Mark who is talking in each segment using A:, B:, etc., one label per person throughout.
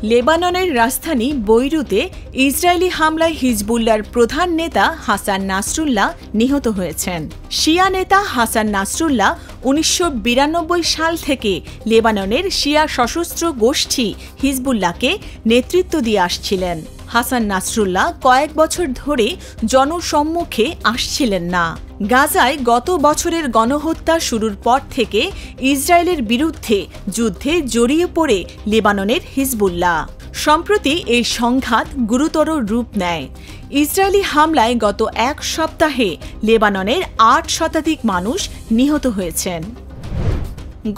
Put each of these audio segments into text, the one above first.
A: লেবাননের রাজধানী বৈরুতে ইসরায়েলি হামলায় হিজবুল্লাহর প্রধান নেতা হাসান নাসরুল্লাহ নিহত হয়েছেন। শিয়া নেতা হাসান নাসরুল্লাহ ১৯৯২ সাল থেকে লেবাননের শিয়া সশস্ত্র গোষ্ঠী হিজবুল্লাহকে নেতৃত্ব দিয়ে আসছিলেন। হাসান নাসরুল্লাহ কয়েক বছর ধরে জনসম্মুখে আসছিলেন না। গাজায় গত বছরের গণহত্যা শুরুর পর থেকে ইসরায়েলের বিরুদ্ধে যুদ্ধে জড়িয়ে পড়ে লেবাননের হিজবুল্লাহ। সম্প্রতি এই সংঘাত গুরুতর রূপ নেয়। ইসরায়েলি হামলায় গত এক সপ্তাহে লেবাননের ৮ শতাধিক মানুষ নিহত হয়েছেন।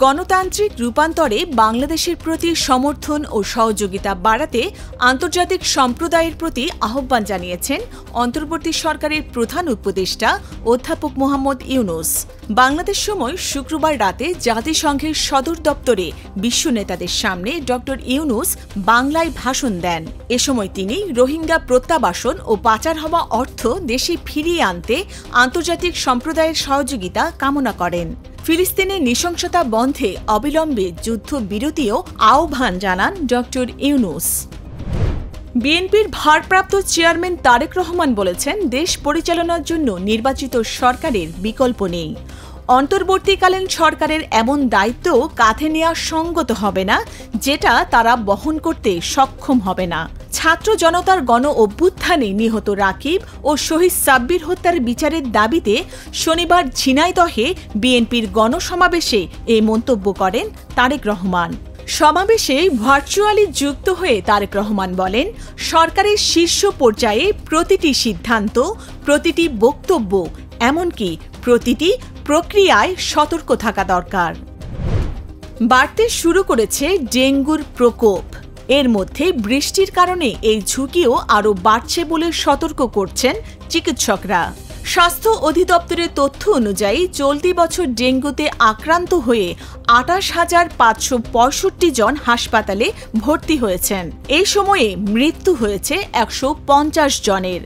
A: গণতান্ত্রিক রূপান্তরে বাংলাদেশের প্রতি সমর্থন ও সহযোগিতা বাড়াতে আন্তর্জাতিক সম্প্রদায়ের প্রতি আহ্বান জানিয়েছেন অন্তর্বর্তী সরকারের প্রধান উপদেষ্টা অধ্যাপক মোহাম্মদ ইউনূস। বাংলাদেশ সময় শুক্রবার রাতে জাতিসংঘের সদর দপ্তরে বিশ্ব নেতাদের সামনে ড ইউনূস বাংলায় ভাষণ দেন। এ সময় তিনি রোহিঙ্গা প্রত্যাবাসন ও পাচার হওয়া অর্থ দেশে ফিরিয়ে আনতে আন্তর্জাতিক সম্প্রদায়ের সহযোগিতা কামনা করেন। ফিলিস্তিনের নৃশংসতা বন্ধে অবিলম্বে যুদ্ধবিরতিও আহ্বান জানান ড ইউনূস। বিএনপির ভারপ্রাপ্ত চেয়ারম্যান তারেক রহমান বলেছেন, দেশ পরিচালনার জন্য নির্বাচিত সরকারের বিকল্প নেই। অন্তর্বর্তীকালীন সরকারের এমন দায়িত্ব কাঁধে নেওয়া সঙ্গত হবে না যেটা তারা বহন করতে সক্ষম হবে না। ছাত্র জনতার গণ অভ্যুত্থানে নিহত রাকিব ও শহীদ সাব্বির হত্যার বিচারের দাবিতে শনিবার ঝিনাইদহে বিএনপির গণসমাবেশে এই মন্তব্য করেন তারেক রহমান। সমাবেশে ভার্চুয়ালি যুক্ত হয়ে তারেক রহমান বলেন, সরকারের শীর্ষ পর্যায়ে প্রতিটি সিদ্ধান্ত, প্রতিটি বক্তব্য, এমনকি প্রতিটি প্রক্রিয়ায় সতর্ক থাকা দরকার। বাড়তে শুরু করেছে ডেঙ্গুর প্রকোপ। এর মধ্যে বৃষ্টির কারণে এই ঝুঁকিও আরও বাড়ছে বলে সতর্ক করছেন চিকিৎসকরা। স্বাস্থ্য অধিদপ্তরের তথ্য অনুযায়ী চলতি বছর ডেঙ্গুতে আক্রান্ত হয়ে ২৮,৫৬৫ জন হাসপাতালে ভর্তি হয়েছেন। এই সময়ে মৃত্যু হয়েছে ১৫০ জনের।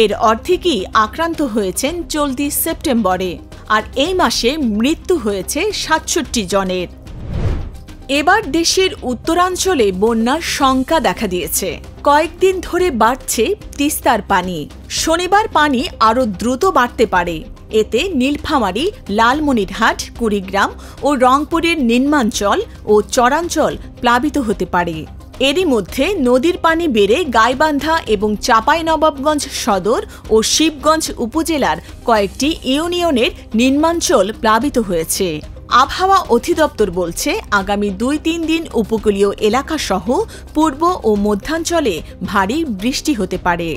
A: এর অর্ধেকই আক্রান্ত হয়েছেন চলতি সেপ্টেম্বরে, আর এই মাসে মৃত্যু হয়েছে ৬৭ জনের। এবার দেশের উত্তরাঞ্চলে বন্যার শঙ্কা দেখা দিয়েছে। কয়েকদিন ধরে বাড়ছে তিস্তার পানি। শনিবার পানি আরও দ্রুত বাড়তে পারে। এতে নীলফামারী, লালমনিরহাট, কুড়িগ্রাম ও রংপুরের নিম্নাঞ্চল ও চরাঞ্চল প্লাবিত হতে পারে। এরই মধ্যে নদীর পানি বেড়ে গাইবান্ধা এবং চাঁপাইনবাবগঞ্জ সদর ও শিবগঞ্জ উপজেলার কয়েকটি ইউনিয়নের নিম্নাঞ্চল প্লাবিত হয়েছে। আবহাওয়া অধিদপ্তর বলছে, আগামী ২-৩ দিন উপকূলীয় এলাকাসহ পূর্ব ও মধ্যাঞ্চলে ভারী বৃষ্টি হতে পারে।